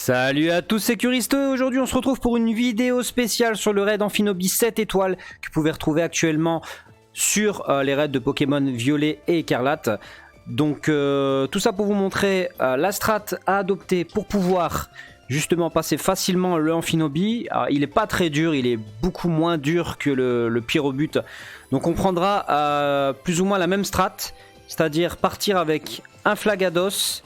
Salut à tous sécuristes, aujourd'hui on se retrouve pour une vidéo spéciale sur le raid Amphinobi 7 étoiles que vous pouvez retrouver actuellement sur les raids de Pokémon Violet et Écarlate. Donc tout ça pour vous montrer la strat à adopter pour pouvoir justement passer facilement le Amphinobi. Alors, il n'est pas très dur, il est beaucoup moins dur que le Pyrobut. Donc on prendra plus ou moins la même strat, c'est-à-dire partir avec un Flagados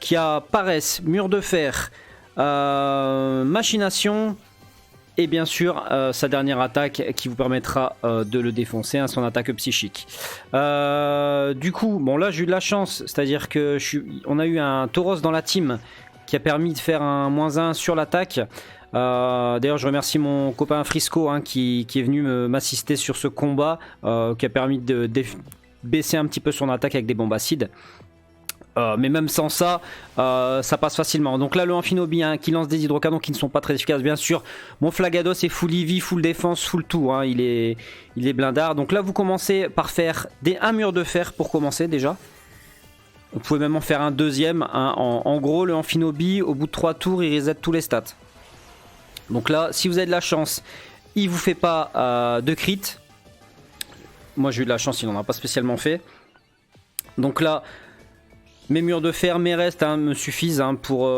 qui a Paresse, Mur de Fer, Machination et bien sûr sa dernière attaque qui vous permettra de le défoncer, son attaque psychique. Du coup, bon là j'ai eu de la chance, c'est-à-dire que on a eu un Tauros dans la team qui a permis de faire un -1 sur l'attaque. D'ailleurs je remercie mon copain Frisco qui est venu m'assister sur ce combat, qui a permis de baisser un petit peu son attaque avec des bombes acides. Mais même sans ça, ça passe facilement. Donc là le Amphinobi qui lance des hydrocanons qui ne sont pas très efficaces bien sûr. Mon Flagados est full EV, full défense, full tout, il est blindard. Donc là vous commencez par faire un mur de fer pour commencer déjà. Vous pouvez même en faire un deuxième. En gros le Amphinobi au bout de 3 tours il reset tous les stats. Donc là si vous avez de la chance il vous fait pas de crit. Moi j'ai eu de la chance, il n'en a pas spécialement fait. Donc là mes murs de fer, mes restes me suffisent pour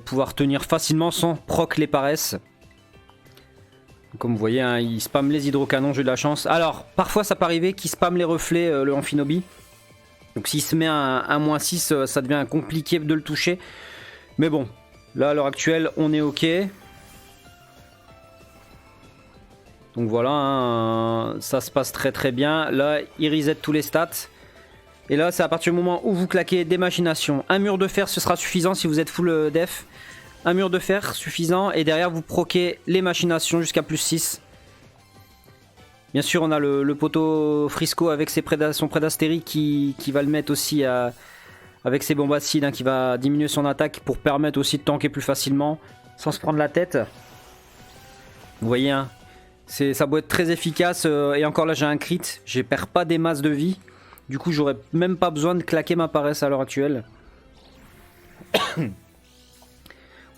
pouvoir tenir facilement sans proc les paresses. Comme vous voyez, il spamme les hydrocanons, j'ai eu de la chance. Alors, parfois ça peut arriver qu'il spamme les reflets, le Amphinobi. Donc s'il se met un -6, ça devient compliqué de le toucher. Mais bon, là à l'heure actuelle, on est ok. Donc voilà, ça se passe très très bien. Là, il reset tous les stats. Et là, c'est à partir du moment où vous claquez des machinations. Un mur de fer, ce sera suffisant si vous êtes full def. Un mur de fer, suffisant. Et derrière, vous proquez les machinations jusqu'à +6. Bien sûr, on a le poteau Frisco avec son Prédastérie qui va le mettre aussi avec ses bombes acides, qui va diminuer son attaque pour permettre aussi de tanker plus facilement sans se prendre la tête. Vous voyez, ça doit être très efficace. Et encore là, j'ai un crit. Je perds pas des masses de vie. Du coup, j'aurais même pas besoin de claquer ma paresse à l'heure actuelle. Vous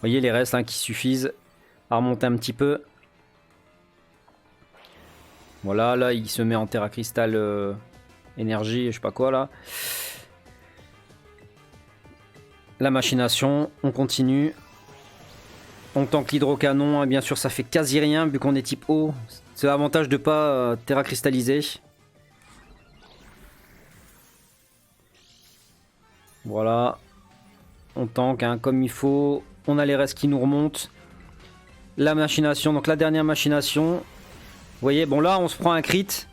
voyez les restes qui suffisent à remonter un petit peu. Voilà, là, il se met en terre à cristal énergie, je sais pas quoi là. La machination, on continue. On tank l'hydrocanon, et bien sûr, ça fait quasi rien vu qu'on est type eau. C'est l'avantage de pas terra cristalliser. Voilà, on tank comme il faut, on a les restes qui nous remontent. La machination, donc la dernière machination. Vous voyez, bon là on se prend un crit.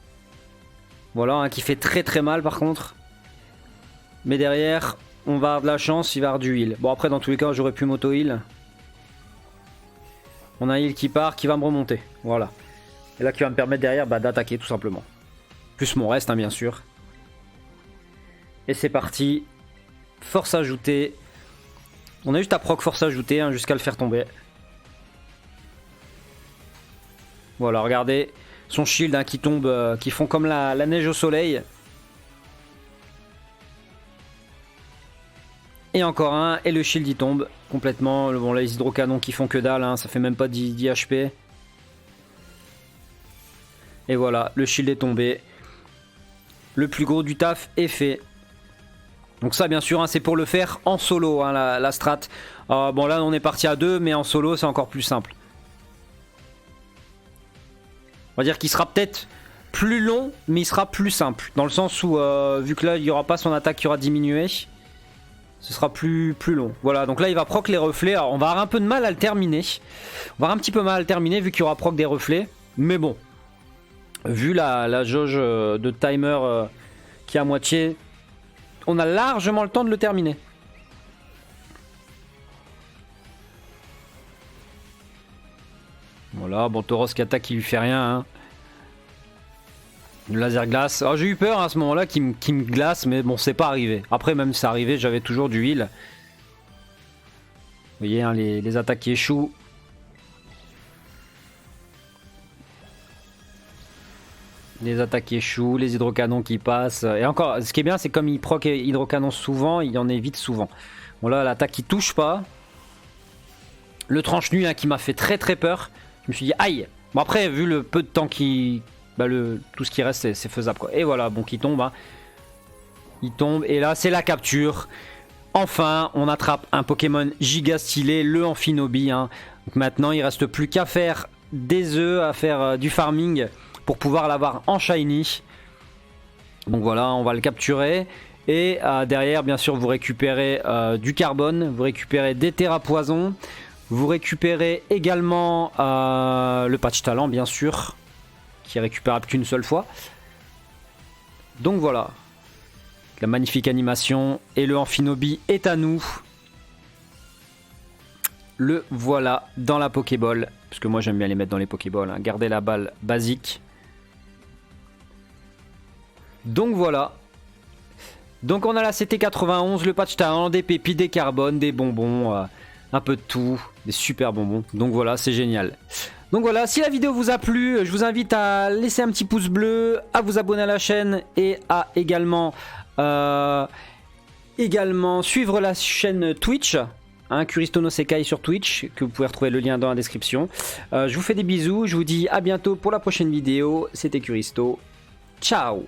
Voilà, qui fait très très mal par contre. Mais derrière, on va avoir de la chance, il va avoir du heal. Bon après dans tous les cas j'aurais pu m'auto-heal. On a un heal qui part, qui va me remonter, voilà. Et là qui va me permettre derrière d'attaquer tout simplement. Plus mon reste bien sûr. Et c'est parti. Force ajoutée. On a juste à proc force ajoutée jusqu'à le faire tomber. Voilà, regardez. Son shield qui tombe, qui font comme la neige au soleil. Et encore un. Et le shield il tombe complètement. Bon, là, les hydrocanons qui font que dalle. Ça fait même pas 10 HP. Et voilà, le shield est tombé. Le plus gros du taf est fait. Donc ça bien sûr c'est pour le faire en solo la strat. Bon là on est parti à 2 mais en solo c'est encore plus simple. On va dire qu'il sera peut-être plus long mais il sera plus simple. Dans le sens où vu que là il n'y aura pas son attaque qui aura diminué. Ce sera plus long. Voilà donc là il va proc les reflets. Alors on va avoir un peu de mal à le terminer. On va avoir un petit peu mal à le terminer vu qu'il y aura proc des reflets. Mais bon. Vu la jauge de timer qui est à moitié. On a largement le temps de le terminer. Voilà, bon Tauros qui attaque, qui lui fait rien. Le laser glace. Alors j'ai eu peur à ce moment-là qu'il me glace, mais bon c'est pas arrivé. Après même si c'est arrivé, j'avais toujours du heal. Vous voyez les attaques qui échouent. Les attaques qui échouent, les hydrocanons qui passent. Et encore, ce qui est bien, c'est comme il proc hydrocanon souvent, il en évite souvent. Bon là, l'attaque qui touche pas. Le tranche-nu hein, qui m'a fait très très peur. Je me suis dit aïe. Bon après vu le peu de temps qui... Bah, tout ce qui reste c'est faisable quoi. Et voilà, bon qui tombe. Hein. Il tombe et là c'est la capture. Enfin on attrape un Pokémon giga stylé, le Amphinobi. Hein. Donc maintenant il reste plus qu'à faire des œufs, à faire du farming pour pouvoir l'avoir en shiny. Donc voilà, on va le capturer. Et derrière bien sûr vous récupérez du carbone, vous récupérez des terras poison. Vous récupérez également le patch talent bien sûr, qui est récupérable qu'une seule fois. Donc voilà, la magnifique animation et le Amphinobi est à nous. Le voilà dans la Pokéball, parce que moi j'aime bien les mettre dans les Pokéballs, hein. Garder la balle basique. Donc voilà. Donc on a la CT91, le patch talent, des pépites, des carbones, des bonbons... un peu de tout, des super bonbons. Donc voilà, c'est génial. Donc voilà, si la vidéo vous a plu, je vous invite à laisser un petit pouce bleu, à vous abonner à la chaîne et à également suivre la chaîne Twitch, hein, Curisto no Sekai sur Twitch, que vous pouvez retrouver le lien dans la description. Je vous fais des bisous, je vous dis à bientôt pour la prochaine vidéo. C'était Curisto, ciao.